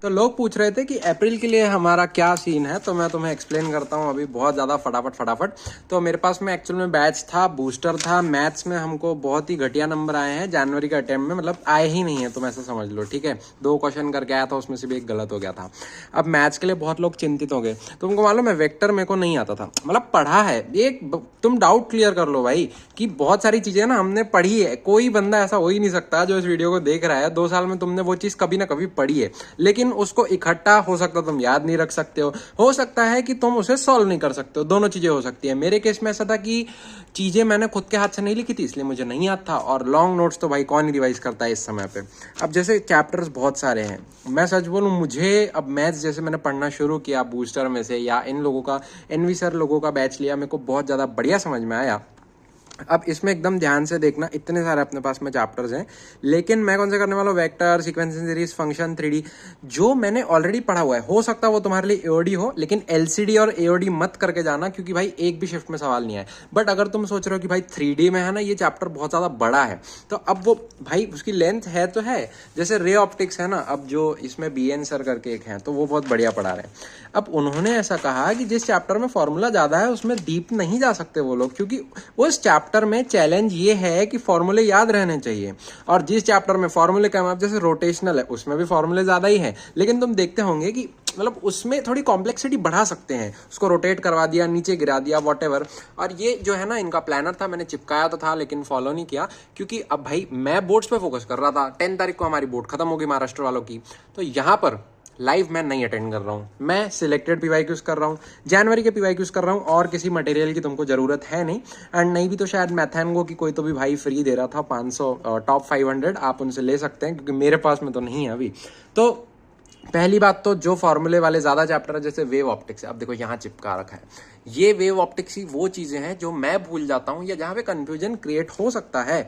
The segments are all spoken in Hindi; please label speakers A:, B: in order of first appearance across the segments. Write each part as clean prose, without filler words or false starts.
A: तो लोग पूछ रहे थे कि अप्रैल के लिए हमारा क्या सीन है, तो मैं तुम्हें एक्सप्लेन करता हूँ अभी बहुत ज़्यादा फटाफट। तो मेरे पास में एक्चुअल में बैच था, बूस्टर था। मैथ्स में हमको बहुत ही घटिया नंबर आए हैं जनवरी के अटेम्प्ट में, मतलब आए ही नहीं है, तुम ऐसा समझ लो, ठीक है। 2 क्वेश्चन करके आया था, उसमें से भी एक गलत हो गया था। अब मैथ्स के लिए बहुत लोग चिंतित हो गए। तुमको मालूम है वेक्टर मेरे को नहीं आता था, मतलब पढ़ा है एक, तुम डाउट क्लियर कर लो भाई कि बहुत सारी चीजें ना हमने पढ़ी है। कोई बंदा ऐसा हो ही नहीं सकता जो इस वीडियो को देख रहा है 2 साल में तुमने वो चीज कभी ना कभी पढ़ी है, लेकिन उसको इकट्ठा हो सकता तुम याद नहीं रख सकते हो सकता है कि तुम उसे सॉल्व नहीं कर सकते हो। दोनों चीजें हो सकती है। मेरे केस में ऐसा था कि चीजें मैंने खुद के हाथ से नहीं लिखी थी, इसलिए मुझे नहीं याद था, और लॉन्ग नोट्स तो भाई कौन ही रिवाइज करता है इस समय पे। अब जैसे चैप्टर्स बहुत सारे हैं, मैं सच बोलूं, मुझे अब मैथ्स जैसे मैंने पढ़ना शुरू किया बूस्टर में से या इन लोगों का, एनवी सर लोगों का बैच लिया, मेरे को बहुत ज्यादा बढ़िया समझ में आया। अब इसमें एकदम ध्यान से देखना, इतने सारे अपने पास में चैप्टर्स हैं, लेकिन मैं कौन से करने वाला हूँ, vector, sequence series, function, 3D, जो मैंने ऑलरेडी पढ़ा हुआ है। हो सकता है वो तुम्हारे लिए एओडी हो, लेकिन एलसीडी और एओडी मत करके जाना, क्योंकि भाई एक भी शिफ्ट में सवाल नहीं है। बट अगर तुम सोच रहे हो कि भाई 3D में है ना ये चैप्टर बहुत ज्यादा बड़ा है, तो अब वो भाई उसकी लेंथ है तो है, जैसे रे ऑप्टिक्स है ना, अब जो इसमें बीएन सर करके एक है, तो वो बहुत बढ़िया पढ़ा रहे हैं। अब उन्होंने ऐसा कहा कि जिस चैप्टर में फॉर्मूला ज्यादा है उसमें डीप नहीं जा सकते वो लोग, क्योंकि उस चैप्टर में चैलेंज ये है कि फॉर्मूले याद रहने चाहिए। और जिस चैप्टर में फॉर्मूले कम, अब जैसे रोटेशनल है उसमें भी फॉर्मूले ज्यादा ही है, लेकिन तुम देखते होंगे कि मतलब उसमें थोड़ी कॉम्प्लेक्सिटी बढ़ा सकते हैं, उसको रोटेट करवा दिया, नीचे गिरा दिया, वॉटेवर। और ये जो है ना इनका प्लानर था, मैंने चिपकाया तो था लेकिन फॉलो नहीं किया, क्योंकि अब भाई मैं बोर्ड्स पे फोकस कर रहा था। 10 तारीख को हमारी बोर्ड खत्म होगी महाराष्ट्र वालों की, तो यहाँ पर लाइव मैं नहीं अटेंड कर रहा हूँ, मैं सिलेक्टेड पीवाईक्यूज कर रहा हूँ, जनवरी के पीवाईक्यूज कर रहा हूँ, और किसी मटेरियल की तुमको जरूरत है नहीं। एंड नहीं भी तो शायद मैथैंगो की कोई तो भी भाई फ्री दे रहा था 500, टॉप 500 आप उनसे ले सकते हैं, क्योंकि मेरे पास में तो नहीं है अभी। तो पहली बात तो जो फॉर्मूले वाले ज्यादा चैप्टर है, जैसे वेव ऑप्टिक्स है, अब देखो यहाँ चिपका रखा है, ये वेव ऑप्टिक्स ही वो चीजें हैं जो मैं भूल जाता हूँ या जहाँ पे कंफ्यूजन क्रिएट हो सकता है।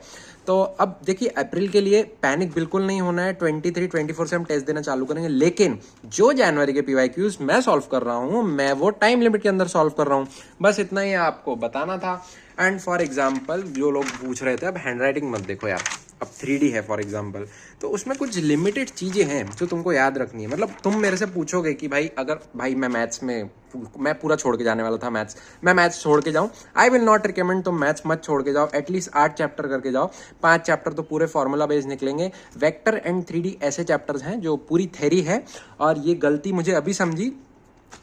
A: तो अब देखिए अप्रैल के लिए पैनिक बिल्कुल नहीं होना है, 23, 24 से हम टेस्ट देना चालू करेंगे, लेकिन जो जनवरी के पीवाईक्यूज मैं सॉल्व कर रहा हूँ, मैं वो टाइम लिमिट के अंदर सॉल्व कर रहा हूँ। बस इतना ही आपको बताना था। एंड फॉर एग्जाम्पल जो लोग पूछ रहे थे, अब हैंडराइटिंग मत देखो यार, अब 3D है फॉर एग्जाम्पल, तो उसमें कुछ लिमिटेड चीजें हैं जो तुमको याद रखनी है। मतलब तुम मेरे से पूछोगे कि भाई अगर भाई मैं मैथ्स में, मैं पूरा छोड़ के जाने वाला था मैथ्स, मैं मैथ्स छोड़ के जाऊं, आई विल नॉट रिकमेंड तुम मैथ्स मत छोड़ के जाओ, एटलीस्ट 8 चैप्टर करके जाओ। 5 चैप्टर तो पूरे फॉर्मूला बेस निकलेंगे। वेक्टर एंड 3D ऐसे चैप्टर्स हैं जो पूरी थ्योरी है, और ये गलती मुझे अभी समझी,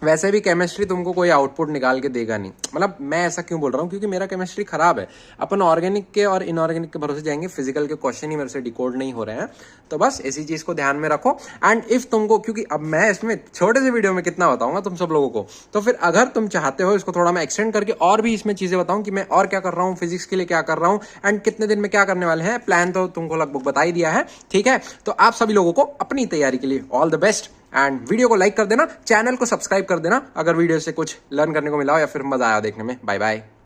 A: वैसे भी केमिस्ट्री तुमको कोई आउटपुट निकाल के देगा नहीं। मतलब मैं ऐसा क्यों बोल रहा हूँ, क्योंकि मेरा केमिस्ट्री खराब है। अपन ऑर्गेनिक के और इनऑर्गेनिक के भरोसे जाएंगे, फिजिकल के क्वेश्चन ही मेरे से डिकोड नहीं हो रहे हैं। तो बस इसी चीज को ध्यान में रखो। एंड इफ तुमको, क्योंकि अब मैं इसमें छोटे से वीडियो में कितना बताऊंगा तुम सब लोगों को, तो फिर अगर तुम चाहते हो इसको थोड़ा मैं एक्सटेंड करके और भी इसमें चीजें बताऊं कि मैं और क्या कर रहा हूँ, फिजिक्स के लिए क्या कर रहा हूँ, एंड कितने दिन में क्या करने वाले हैं, प्लान तो तुमको लगभग बता ही दिया है, ठीक है। तो आप सभी लोगों को अपनी तैयारी के लिए all the best. And video को लाइक कर देना, चैनल को सब्सक्राइब कर देना अगर वीडियो से कुछ लर्न करने को मिला हो या फिर मजा आया देखने में। Bye bye.